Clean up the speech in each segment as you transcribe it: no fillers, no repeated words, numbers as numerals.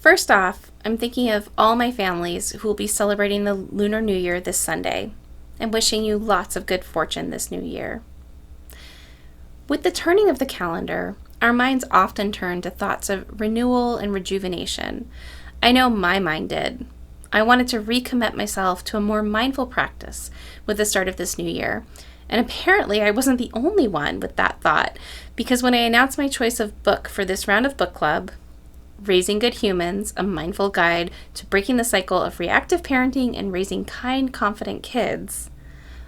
First off, I'm thinking of all my families who will be celebrating the Lunar New Year this Sunday and wishing you lots of good fortune this new year. With the turning of the calendar, our minds often turn to thoughts of renewal and rejuvenation. I know my mind did. I wanted to recommit myself to a more mindful practice with the start of this new year. And apparently I wasn't the only one with that thought, because when I announced my choice of book for this round of book club, Raising Good Humans, a mindful guide to breaking the cycle of reactive parenting and raising kind, confident kids,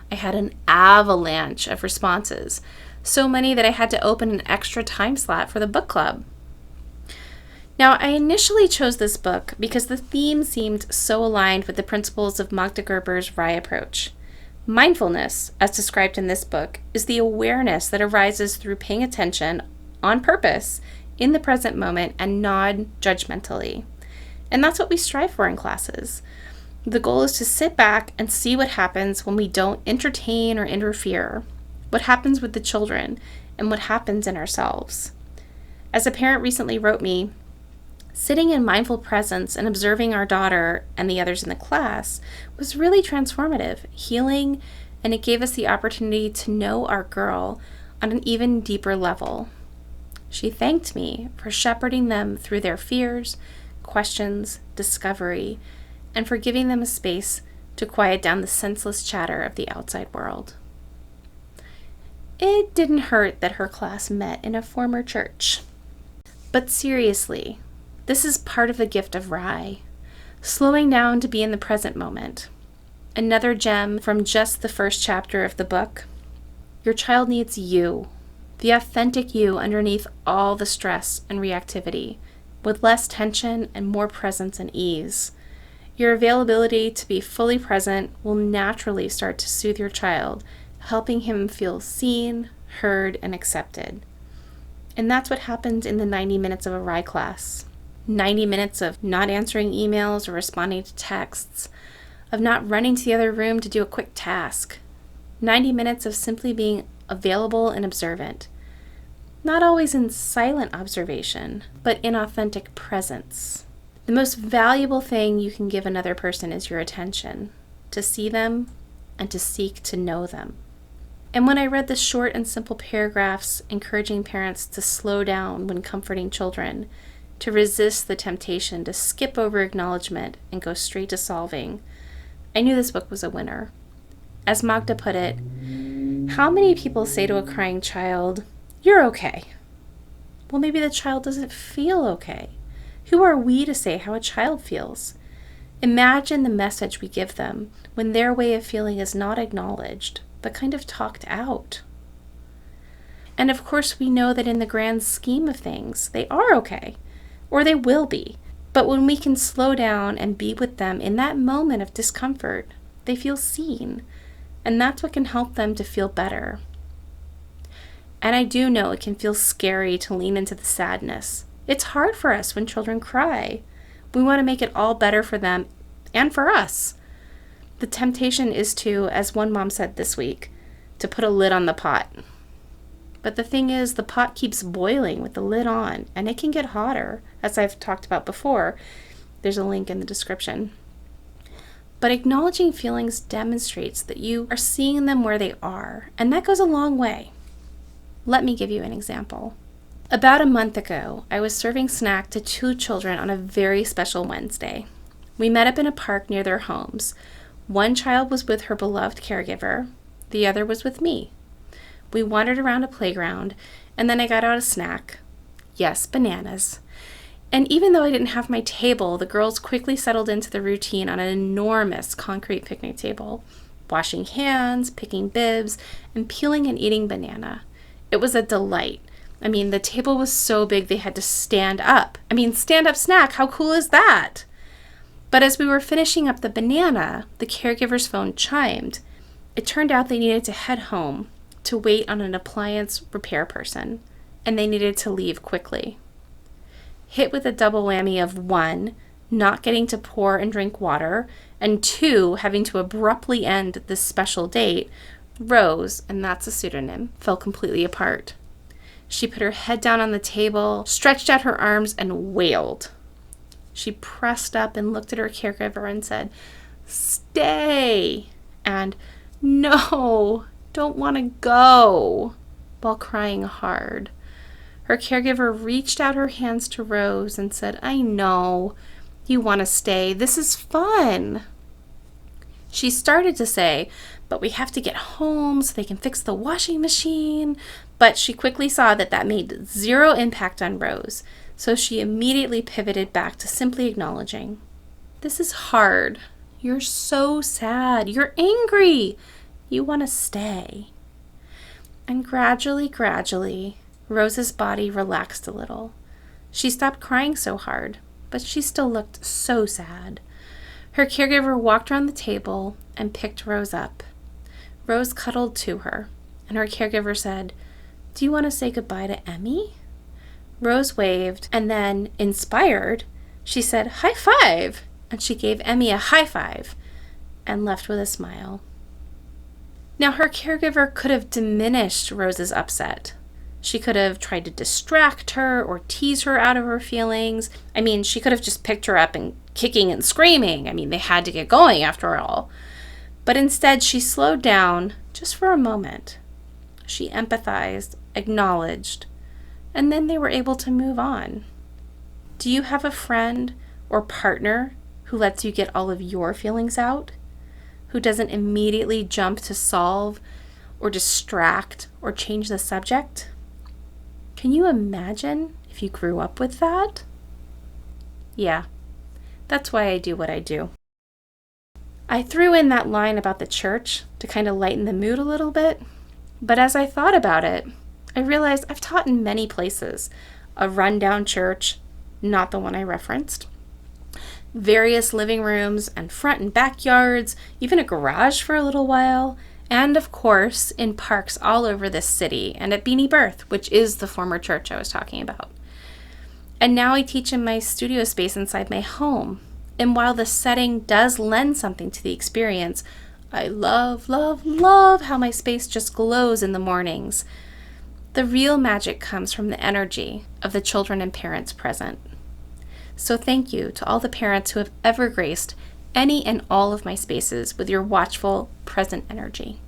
I had an avalanche of responses, so many that I had to open an extra time slot for the book club. Now, I initially chose this book because the theme seemed so aligned with the principles of Magda Gerber's RIE approach. Mindfulness, as described in this book, is the awareness that arises through paying attention on purpose in the present moment and non-judgmentally. And that's what we strive for in classes. The goal is to sit back and see what happens when we don't entertain or interfere, what happens with the children, and what happens in ourselves. As a parent recently wrote me, sitting in mindful presence and observing our daughter and the others in the class was really transformative, healing, and it gave us the opportunity to know our girl on an even deeper level. She thanked me for shepherding them through their fears, questions, discovery, and for giving them a space to quiet down the senseless chatter of the outside world. It didn't hurt that her class met in a former church. But seriously, this is part of the gift of RIE, slowing down to be in the present moment. Another gem from just the first chapter of the book. Your child needs you, the authentic you underneath all the stress and reactivity, with less tension and more presence and ease. Your availability to be fully present will naturally start to soothe your child, helping him feel seen, heard, and accepted. And that's what happens in the 90 minutes of a RIE class. 90 minutes of not answering emails or responding to texts, of not running to the other room to do a quick task. 90 minutes of simply being available and observant. Not always in silent observation, but in authentic presence. The most valuable thing you can give another person is your attention, to see them and to seek to know them. And when I read the short and simple paragraphs encouraging parents to slow down when comforting children, to resist the temptation to skip over acknowledgement and go straight to solving, I knew this book was a winner. As Magda put it, how many people say to a crying child, "You're okay"? Well, maybe the child doesn't feel okay. Who are we to say how a child feels? Imagine the message we give them when their way of feeling is not acknowledged, but kind of talked out. And of course, we know that in the grand scheme of things, they are okay. Or they will be. But when we can slow down and be with them in that moment of discomfort, they feel seen. And that's what can help them to feel better. And I do know it can feel scary to lean into the sadness. It's hard for us when children cry. We want to make it all better for them and for us. The temptation is to, as one mom said this week, to put a lid on the pot. But the thing is, the pot keeps boiling with the lid on, and it can get hotter, as I've talked about before. There's a link in the description. But acknowledging feelings demonstrates that you are seeing them where they are, and that goes a long way. Let me give you an example. About a month ago, I was serving snack to 2 children on a very special Wednesday. We met up in a park near their homes. One child was with her beloved caregiver, the other was with me. We wandered around a playground, and then I got out a snack. Yes, bananas. And even though I didn't have my table, the girls quickly settled into the routine on an enormous concrete picnic table, washing hands, picking bibs, and peeling and eating banana. It was a delight. The table was so big they had to stand up. Stand up snack, how cool is that? But as we were finishing up the banana, the caregiver's phone chimed. It turned out they needed to head home to wait on an appliance repair person, and they needed to leave quickly. Hit with a double whammy of 1, not getting to pour and drink water, and 2, having to abruptly end this special date, Rose, and that's a pseudonym, fell completely apart. She put her head down on the table, stretched out her arms, and wailed. She pressed up and looked at her caregiver and said, "Stay," and "No, don't want to go," while crying hard. Her caregiver reached out her hands to Rose and said, "I know you want to stay. This is fun." She started to say, "But we have to get home so they can fix the washing machine." But she quickly saw that made zero impact on Rose, so she immediately pivoted back to simply acknowledging, "This is hard. You're so sad. You're angry. You want to stay." And gradually, Rose's body relaxed a little. She stopped crying so hard, but she still looked so sad. Her caregiver walked around the table and picked Rose up. Rose cuddled to her, and her caregiver said, "Do you want to say goodbye to Emmy?" Rose waved, and then, inspired, she said, "High five!" And she gave Emmy a high five and left with a smile. Now, her caregiver could have diminished Rose's upset. She could have tried to distract her or tease her out of her feelings. She could have just picked her up and kicking and screaming. They had to get going after all. But instead, she slowed down just for a moment. She empathized, acknowledged, and then they were able to move on. Do you have a friend or partner who lets you get all of your feelings out? Who doesn't immediately jump to solve or distract or change the subject? Can you imagine if you grew up with that? Yeah, that's why I do what I do. I threw in that line about the church to kind of lighten the mood a little bit, but as I thought about it, I realized I've taught in many places. A rundown church, not the one I referenced, various living rooms and front and backyards, even a garage for a little while, and of course in parks all over this city and at Beanie Birth, which is the former church I was talking about. And now I teach in my studio space inside my home. And while the setting does lend something to the experience, I love how my space just glows in the mornings. The real magic comes from the energy of the children and parents present. So thank you to all the parents who have ever graced any and all of my spaces with your watchful, present energy.